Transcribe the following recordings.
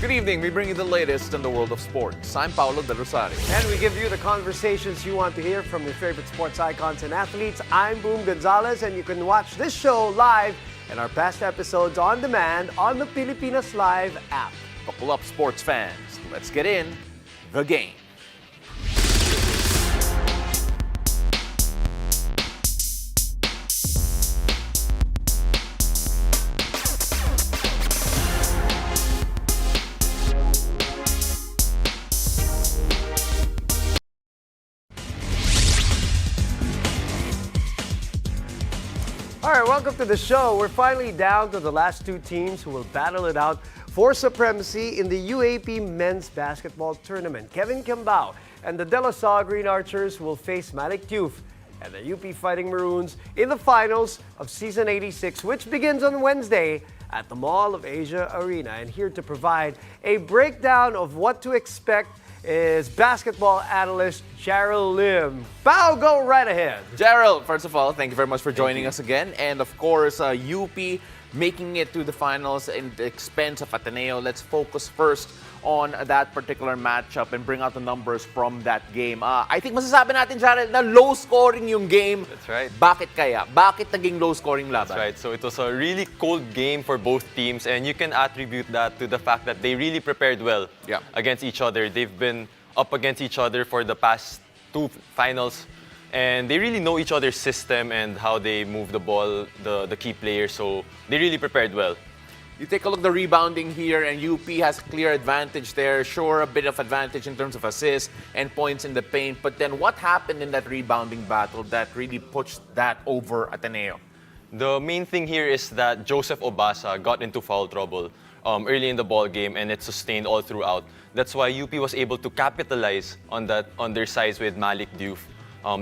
Good evening. We bring you the latest in the world of sports. I'm Paolo Del Rosario. And we give you the conversations you want to hear from your favorite sports icons and athletes. I'm Boom Gonzalez, and you can watch this show live and our past episodes on demand on the Pilipinas Live app. Buckle up, sports fans. Let's get in the game. All right, welcome to the show. We're finally down to the last two teams who will battle it out for supremacy in the UAAP Men's Basketball Tournament. Kevin Cambao and the DLSU Green Archers will face Malik Diouf and the UP Fighting Maroons in the finals of Season 86, which begins on Wednesday at the Mall of Asia Arena. And here to provide a breakdown of what to expect is basketball analyst Jarrell Lim. Bow, go right ahead. Jarrell, first of all, thank you very much for joining us again. And of course, UP making it to the finals in the expense of Ateneo. Let's focus first on that particular matchup and bring out the numbers from that game. I think masasabi natin, Jarrell, na low scoring yung game. That's right. Bakit kaya? Bakit naging low scoring laban? That's right. So it was a really cold game for both teams, and you can attribute that to the fact that they really prepared well against each other. They've been up against each other for the past two finals, and they really know each other's system and how they move the ball, the key players, so they really prepared well. You take a look at the rebounding here, and UP has clear advantage there. Sure, a bit of advantage in terms of assists and points in the paint. But then what happened in that rebounding battle that really pushed that over Ateneo? The main thing here is that Joseph Obasa got into foul trouble early in the ball game, and it sustained all throughout. That's why UP was able to capitalize on their size with Malik Diouf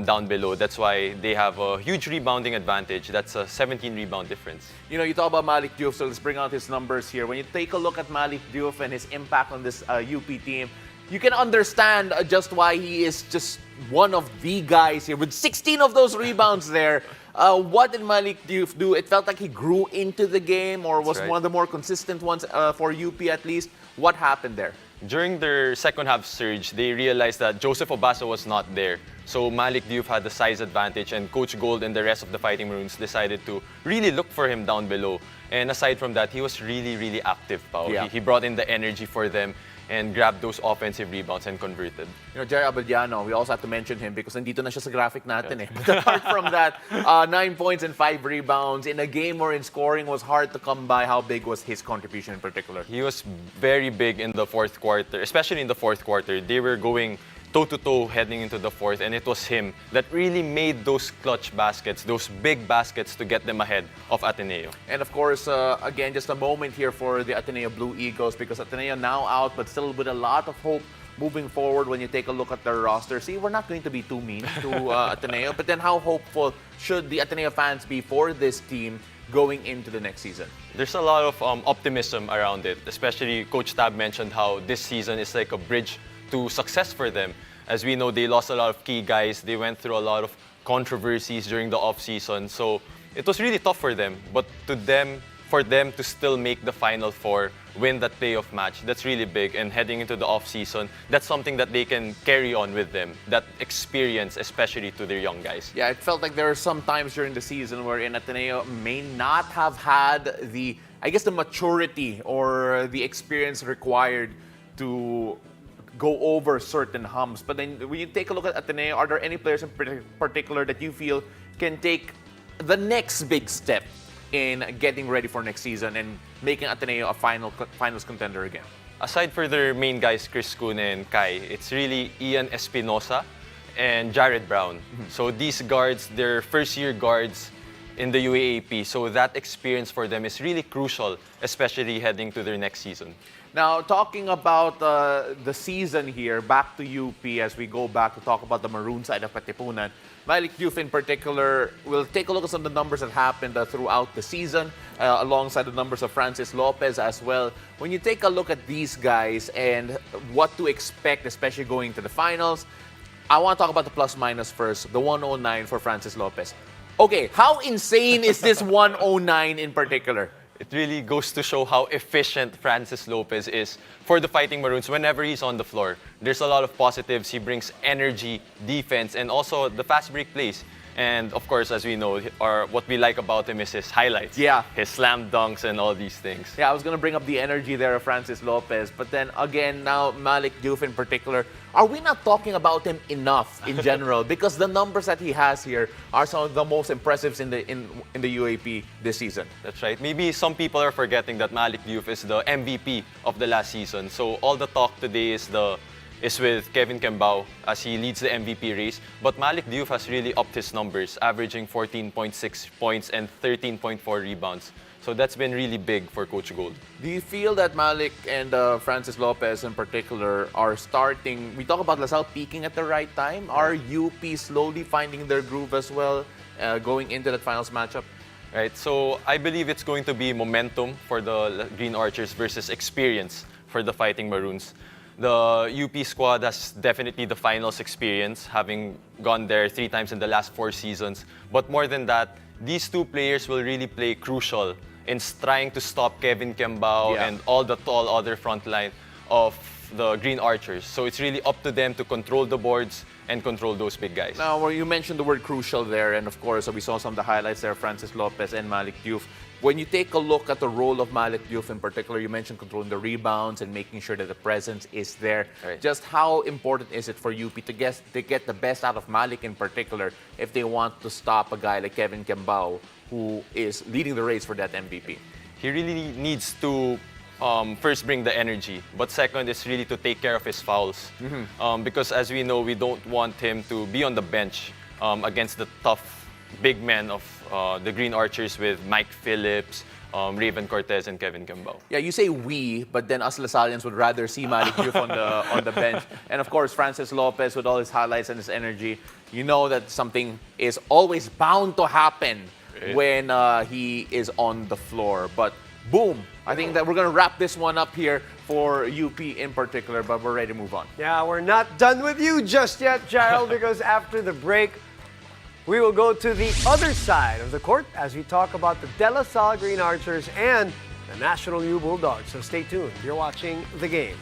down below. That's why they have a huge rebounding advantage. That's a 17 rebound difference. You know, you talk about Malik Diouf, so let's bring out his numbers here. When you take a look at Malik Diouf and his impact on this UP team, you can understand just why he is just one of the guys here. With 16 of those rebounds there, what did Malik Diouf do? It felt like he grew into the game, or was one of the more consistent ones for UP at least. What happened there? During their second half surge, they realized that Joseph Obasa was not there. So Malik Diouf had the size advantage, and Coach Gold and the rest of the Fighting Maroons decided to really look for him down below. And aside from that, he was really active, Pao. He brought in the energy for them and grabbed those offensive rebounds and converted. You know, Jerry Abellano, we also have to mention him because nandito na siya sa graphic natin eh. But apart from that, 9 points and 5 rebounds in a game wherein scoring was hard to come by. How big was his contribution in particular? He was very big in the fourth quarter, especially in the fourth quarter. They were going toe-to-toe heading into the fourth, and it was him that really made those clutch baskets, those big baskets to get them ahead of Ateneo. And of course, again, just a moment here for the Ateneo Blue Eagles, because Ateneo now out, but still with a lot of hope moving forward when you take a look at their roster. See, we're not going to be too mean to Ateneo, but then how hopeful should the Ateneo fans be for this team going into the next season? There's a lot of optimism around it, especially Coach Tab mentioned how this season is like a bridge to success for them. As we know, they lost a lot of key guys. They went through a lot of controversies during the off-season. So it was really tough for them. But for them to still make the Final Four, win that playoff match, that's really big. And heading into the off-season, that's something that they can carry on with them, that experience, especially to their young guys. Yeah, it felt like there were some times during the season wherein Ateneo may not have had the maturity or the experience required to go over certain humps. But then when you take a look at Ateneo, are there any players in particular that you feel can take the next big step in getting ready for next season and making Ateneo a finals contender again? Aside for their main guys, Chris Kuhn and Kai, it's really Ian Espinosa and Jared Brown. So these guards, they're first-year guards in the UAAP. So that experience for them is really crucial, especially heading to their next season. Now, talking about the season here, back to UP as we go back to talk about the Maroon side of Katipunan. Malik Diouf in particular, we'll take a look at some of the numbers that happened throughout the season, alongside the numbers of Francis Lopez as well. When you take a look at these guys and what to expect, especially going to the finals, I want to talk about the plus-minus first, the 109 for Francis Lopez. Okay, how insane is this 109 in particular? it really goes to show how efficient Francis Lopez is for the Fighting Maroons whenever he's on the floor. There's a lot of positives. He brings energy, defense, and also the fast break plays. And of course, as we know, what we like about him is his highlights. Yeah. His slam dunks and all these things. Yeah, I was going to bring up the energy there of Francis Lopez. But then again, now Malik Diouf in particular, are we not talking about him enough in general? Because the numbers that he has here are some of the most impressive in the UAP this season. That's right. Maybe some people are forgetting that Malik Diouf is the MVP of the last season. So all the talk today is with Kevin Kembao as he leads the MVP race. But Malik Diouf has really upped his numbers, averaging 14.6 points and 13.4 rebounds. So that's been really big for Coach Gold. Do you feel that Malik and Francis Lopez in particular are starting, we talk about LaSalle peaking at the right time, are UP slowly finding their groove as well going into that finals matchup? Right, so I believe it's going to be momentum for the Green Archers versus experience for the Fighting Maroons. The UP squad has definitely the finals experience, having gone there 3 times in the last 4 seasons. But more than that, these 2 players will really play crucial in trying to stop Kevin Kembao and all the tall other front line of the Green Archers. So it's really up to them to control the boards and control those big guys. Now, well, you mentioned the word crucial there, and of course, we saw some of the highlights there, Francis Lopez and Malik Diouf. When you take a look at the role of Malik Diouf in particular, you mentioned controlling the rebounds and making sure that the presence is there. Right. Just how important is it for UP to get the best out of Malik in particular if they want to stop a guy like Kevin Kembao, who is leading the race for that MVP? He really needs to first bring the energy, but second is really to take care of his fouls. Because as we know, we don't want him to be on the bench against the tough big men of the Green Archers with Mike Phillips, Raven Cortez, and Kevin Kembao. Yeah, you say we, but then us Lasallians would rather see Malik Diouf on the bench. And of course, Francis Lopez with all his highlights and his energy. You know that something is always bound to happen when he is on the floor. But boom, I think that we're going to wrap this one up here for UP in particular, but we're ready to move on. Yeah, we're not done with you just yet, Jarrell, because after the break, we will go to the other side of the court as we talk about the DLSU Green Archers and the National U Bulldogs. So stay tuned. You're watching The Game.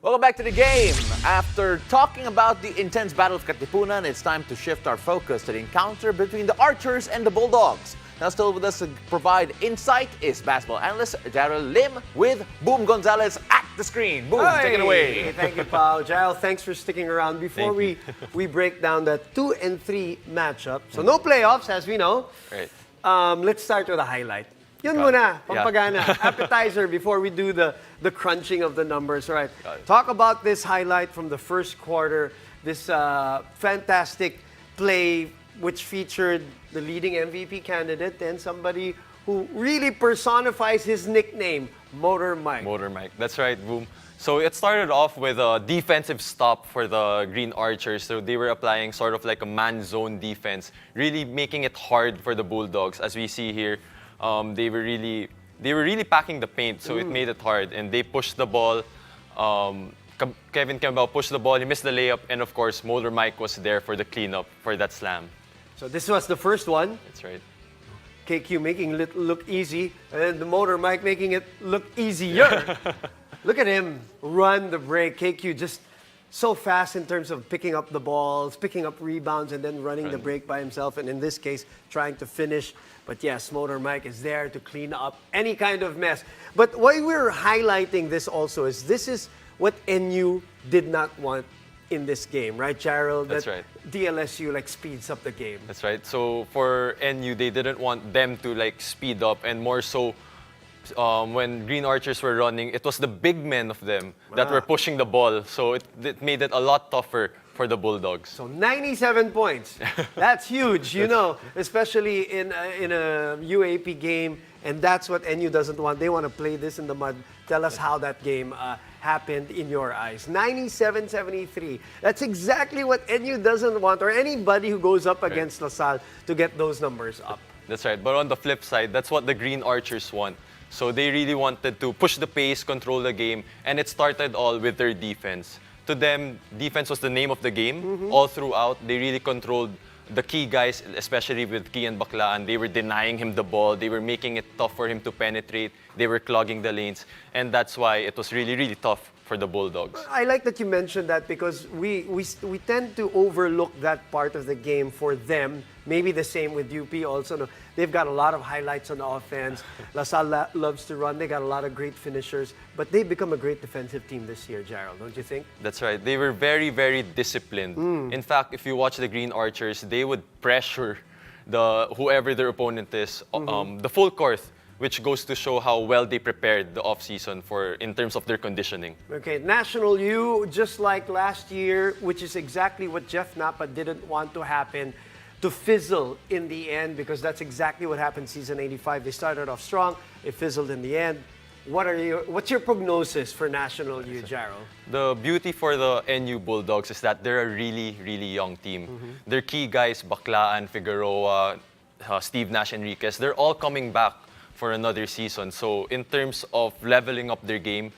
Welcome back to The Game. After talking about the intense Battle of Katipunan, it's time to shift our focus to the encounter between the Archers and the Bulldogs. Now still with us to provide insight is basketball analyst Jarrell Lim with Boom Gonzalez at the screen. Boom, take it away. Thank you, Pao. Jarrell, thanks for sticking around. Before we break down the 2 and 3 matchup, so no playoffs as we know. Right. Let's start with a highlight. Yun muna, pampagana. Appetizer before we do the crunching of the numbers. All right. Talk about this highlight from the first quarter. This fantastic play which featured the leading MVP candidate and somebody who really personifies his nickname, Motor Mike. Motor Mike. That's right, Boom. So it started off with a defensive stop for the Green Archers. So they were applying sort of like a man zone defense, really making it hard for the Bulldogs. As we see here, they were really packing the paint, so it made it hard. And they pushed the ball. Kevin Campbell pushed the ball, he missed the layup, and of course, Motor Mike was there for the cleanup for that slam. So this was the first one. That's right. KQ making it look easy, and then the Motor Mike making it look easier. Look at him run the break. KQ just so fast in terms of picking up the balls, picking up rebounds, and then running the break by himself, and in this case, trying to finish. But yes, Motor Mike is there to clean up any kind of mess. But why we're highlighting this also is this is what NU did not want in this game, right, Jarrell? That's right. DLSU speeds up the game. That's right. So for NU, they didn't want them to speed up, and more so when Green Archers were running, it was the big men of them that were pushing the ball. So it made it a lot tougher for the Bulldogs. So 97 points. That's huge, especially in a UAP game. And that's what NU doesn't want. They want to play this in the mud. Tell us how that game happened in your eyes. 97-73. That's exactly what NU doesn't want, or anybody who goes up against LaSalle, to get those numbers up. That's right. But on the flip side, that's what the Green Archers want. So they really wanted to push the pace, control the game, and it started all with their defense. To them, defense was the name of the game. All throughout, they really controlled the key guys, especially with Kian Baclaan. They were denying him the ball. They were making it tough for him to penetrate. They were clogging the lanes. And that's why it was really, really tough for the Bulldogs. I like that you mentioned that, because we tend to overlook that part of the game for them. Maybe the same with UP also. No, they've got a lot of highlights on offense. LaSalle loves to run. They got a lot of great finishers. But they've become a great defensive team this year, Jarrell, don't you think? That's right. They were very, very disciplined. In fact, if you watch the Green Archers, they would pressure whoever their opponent is, the full court, which goes to show how well they prepared the offseason in terms of their conditioning. Okay, National U, just like last year, which is exactly what Jeff Napa didn't want to happen, to fizzle in the end, because that's exactly what happened season 85. They started off strong, it fizzled in the end. What's your prognosis for National U, Jarrell? The beauty for the NU Bulldogs is that they're a really, really young team. Their key guys, Baclaan, Figueroa, Steve Nash Enriquez, they're all coming back for another season. So in terms of leveling up their game,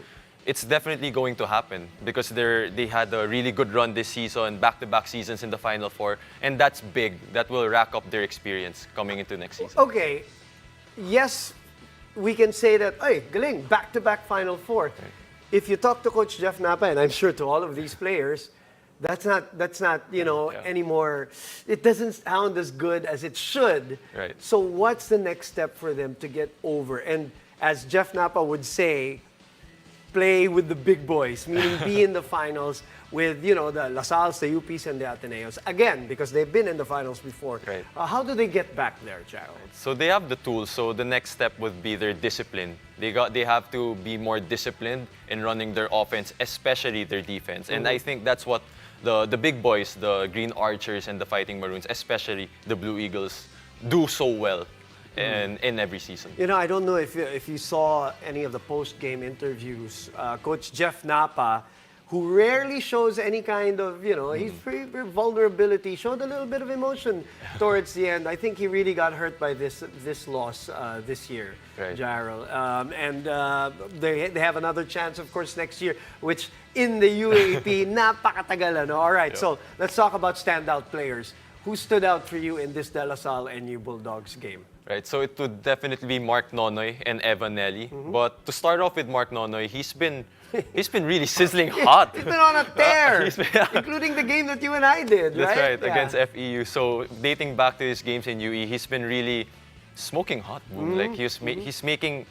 it's definitely going to happen, because they had a really good run this season, back-to-back seasons in the Final Four, and that's big. That will rack up their experience coming into next season. Okay, yes, we can say that, hey, galing, back-to-back Final Four. Okay. If you talk to Coach Jeff Napa, and I'm sure to all of these players, that's not anymore. It doesn't sound as good as it should. Right. So what's the next step for them to get over? And as Jeff Napa would say, play with the big boys, meaning be in the finals with, the LaSalles, the UPs, and the Ateneos. Again, because they've been in the finals before. Right. How do they get back there, Jarrell? So they have the tools. So the next step would be their discipline. They have to be more disciplined in running their offense, especially their defense. And I think that's what the big boys, the Green Archers and the Fighting Maroons, especially the Blue Eagles, do so well in every season. I don't know if you saw any of the post-game interviews. Coach Jeff Napa, who rarely shows any kind of, he's very vulnerability, showed a little bit of emotion towards the end. I think he really got hurt by this loss this year, right. Jarrell. And they have another chance, of course, next year, which in the UAP, napakatagal. All right, so let's talk about standout players. Who stood out for you in this De La Salle NU Bulldogs game? Right, so it would definitely be Mark Nonoy and Evan Nelly. But to start off with Mark Nonoy, he's been really sizzling hot. He's been on a tear, including the game that you and I did, That's right, Yeah. against FEU. So dating back to his games in UE, he's been really smoking hot. Like he's making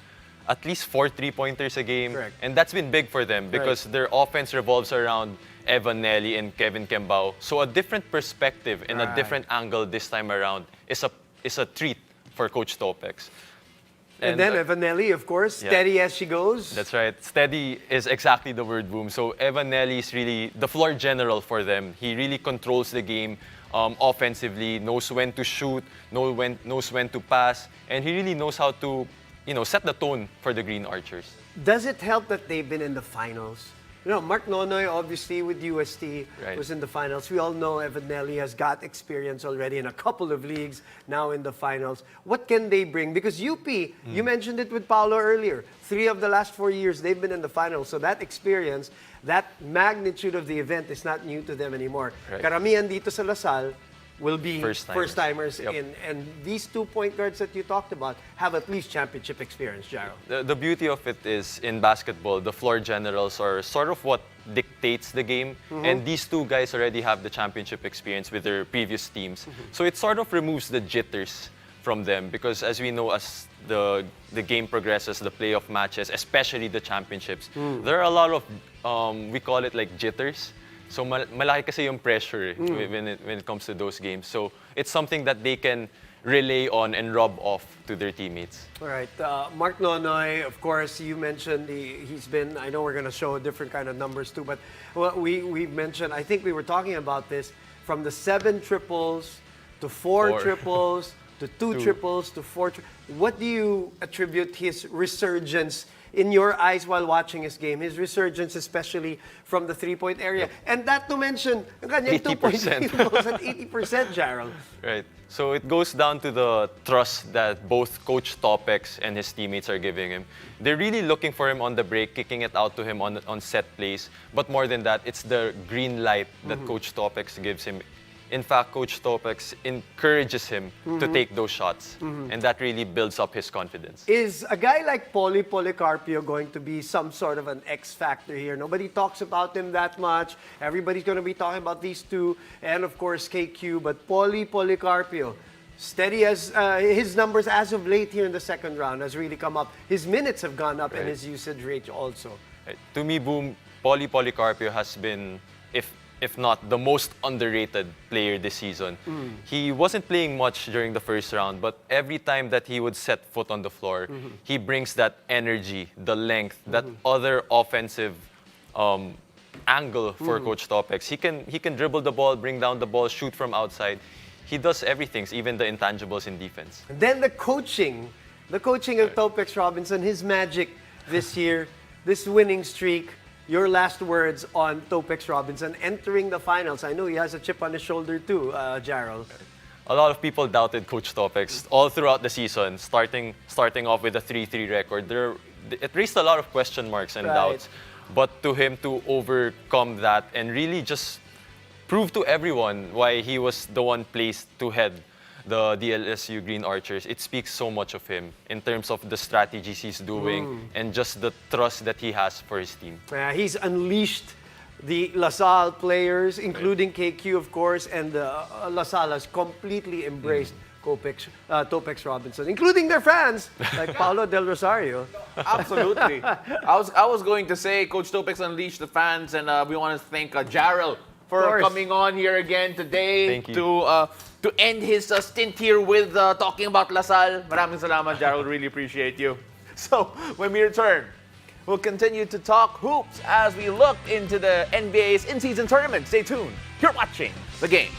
at least 4 3-pointers a game. Correct. And that's been big for them because their offense revolves around Evan Nelly and Kevin Kembao. So a different perspective and a different angle this time around is a treat for Coach Topex. And then Evanelli, of course, steady as she goes. That's right. Steady is exactly the word, Boom. So Evanelli is really the floor general for them. He really controls the game offensively, knows when to shoot, knows when to pass, and he really knows how to, set the tone for the Green Archers. Does it help that they've been in the finals? Mark Nonoy, obviously, with UST, Right. was in the finals. We all know Evan Nelly has got experience already in a couple of leagues, now in the finals. What can they bring? Because UP, you mentioned it with Paolo earlier, 3 of the last 4 years, they've been in the finals. So that experience, that magnitude of the event is not new to them anymore. Right. Karamihan dito sa Lasal will be First-timers. first-timers. Yep. And these 2 point guards that you talked about have at least championship experience, Jarrell. The beauty of it is in basketball, the floor generals are sort of what dictates the game. And these 2 guys already have the championship experience with their previous teams. So it sort of removes the jitters from them because as we know, as the game progresses, the playoff matches, especially the championships, there are a lot of, we call it like jitters. So malaki kasi yung pressure when it comes to those games. So it's something that they can relay on and rub off to their teammates. All right. Mark Nonoy, of course, you mentioned he's been, I know we're going to show different kind of numbers too, but we mentioned, I think we were talking about this, from the 7 triples to 4 triples to 2 triples to 4 What do you attribute his resurgence in your eyes while watching his game? His resurgence, especially from the 3-point area. And that to mention, ang kanyang 80%. 2-point goes at 80%, Jarrell. Right. So it goes down to the trust that both Coach Topex and his teammates are giving him. They're really looking for him on the break, kicking it out to him on set plays. But more than that, it's the green light that Coach Topex gives him. In fact, Coach Topex encourages him to take those shots. And that really builds up his confidence. Is a guy like Policarpio going to be some sort of an X factor here? Nobody talks about him that much. Everybody's going to be talking about these 2, and of course KQ. But Policarpio, steady as his numbers as of late here in the second round has really come up. His minutes have gone up, and his usage rate also. Right. To me, Boom, Policarpio has been, if not the most underrated player this season. He wasn't playing much during the first round, but every time that he would set foot on the floor, he brings that energy, the length, that other offensive angle for Coach Topex. He can dribble the ball, bring down the ball, shoot from outside. He does everything, even the intangibles in defense. And then the coaching of Topex Robinson, his magic this year, this winning streak. Your last words on Topex Robinson entering the finals. I know he has a chip on his shoulder too, Jarrell. A lot of people doubted Coach Topex all throughout the season, starting off with a 3-3 record. It raised a lot of question marks and doubts. But to him to overcome that and really just prove to everyone why he was the one placed to head the DLSU Green Archers, it speaks so much of him in terms of the strategies he's doing and just the trust that he has for his team. He's unleashed the LaSalle players, including KQ, of course, and LaSalle has completely embraced Topex Robinson, including their fans, like Paulo Del Rosario. Absolutely. I was going to say Coach Topex unleashed the fans, and we want to thank Jarrell for coming on here again today. Thank you. To end his stint here with talking about LaSalle. Maraming salamat, Jarrell. Really appreciate you. So, when we return, we'll continue to talk hoops as we look into the NBA's in-season tournament. Stay tuned. You're watching The Game.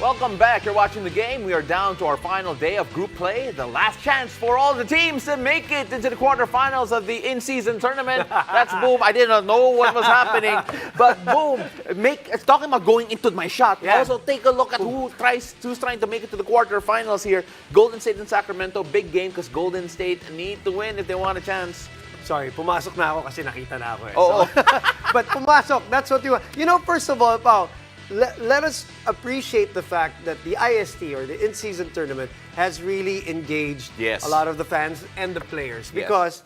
Welcome back. You're watching the game. We are down to our final day of group play. The last chance for all the teams to make it into the quarterfinals of the in-season tournament. That's boom. I did not know what was happening, but boom. Talking about going into my shot. Yeah. Also, take a look at who's trying to make it to the quarterfinals here. Golden State and Sacramento. Big game because Golden State need to win if they want a chance. Sorry, pumasok na ako kasi nakita na ako eh. Oo. So, but pumasok, that's what you want. You know, first of all, Pao, let us appreciate the fact that the IST or the in-season tournament has really engaged Yes. a lot of the fans and the players. Yes. Because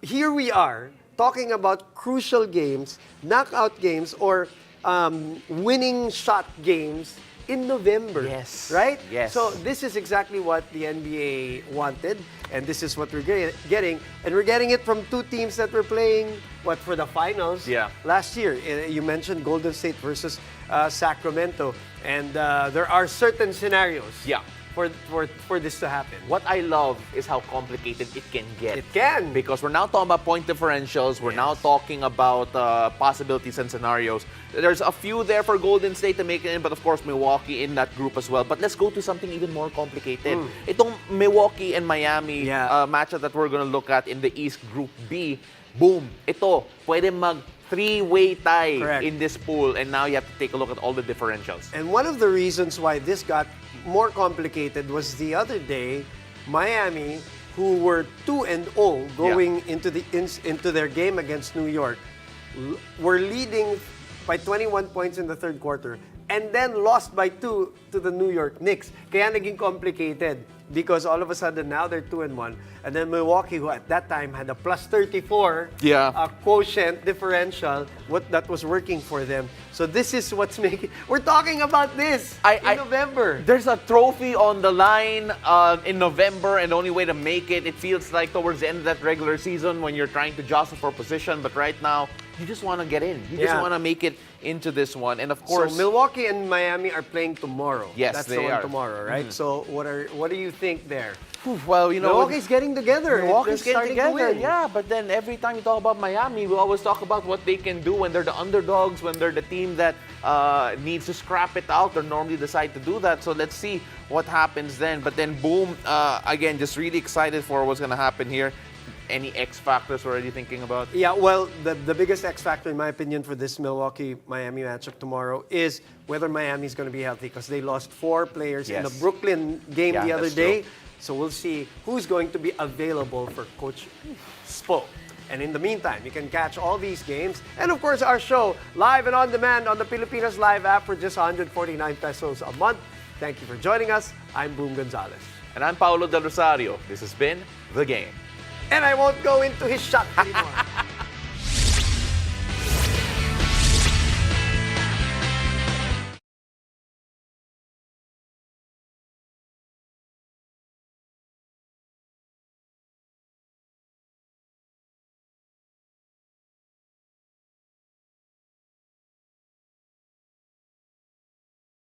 here we are talking about crucial games, knockout games, or winning shot games in November. Yes. Right? Yes. So this is exactly what the NBA wanted, and this is what we're getting. And we're getting it from two teams that were playing, for the finals Yeah. last year. You mentioned Golden State versus Sacramento. And there are certain scenarios Yeah. for this to happen. What I love is how complicated it can get. It can. Because we're now talking about point differentials. We're now talking about possibilities and scenarios. There's a few there for Golden State to make it in, but of course Milwaukee in that group as well. But let's go to something even more complicated. Itong Milwaukee and Miami matchup that we're gonna look at in the East Group B, boom, ito, pwede mag three-way tie Correct. in this pool, and now you have to take a look at all the differentials. And one of the reasons why this got more complicated was the other day, Miami, who were 2-0 going into their game against New York, were leading by 21 points in the third quarter and then lost by 2 to the New York Knicks. Kaya naging complicated because all of a sudden now they're 2-1. And then Milwaukee, who at that time had a plus 34 quotient differential, that was working for them. So this is what's making... We're talking about this in November. There's a trophy on the line in November, and the only way to make it, it feels like towards the end of that regular season when you're trying to jostle for position. But right now, you just want to get in. You just want to make it into this one. And of course... So Milwaukee and Miami are playing tomorrow. Yes, That's they the one are. tomorrow, right? So what do you think there? Well, you know... Milwaukee's getting together. Milwaukee's They're getting starting to together, win. yeah. But then every time you talk about Miami, we always talk about what they can do when they're the underdogs, when they're the team that needs to scrap it out. They normally decide to do that. So let's see what happens then. But then, boom, again, just really excited for what's going to happen here. Any X factors already thinking about? Yeah, well, the biggest X factor, in my opinion, for this Milwaukee-Miami matchup tomorrow is whether Miami's going to be healthy because they lost 4 players in the Brooklyn game the other day. True. So we'll see who's going to be available for Coach Spo. And in the meantime, you can catch all these games and, of course, our show live and on demand on the Pilipinas Live app for just 149 pesos a month. Thank you for joining us. I'm Boom Gonzalez. And I'm Paolo Del Rosario. This has been The Game. And I won't go into his shot anymore.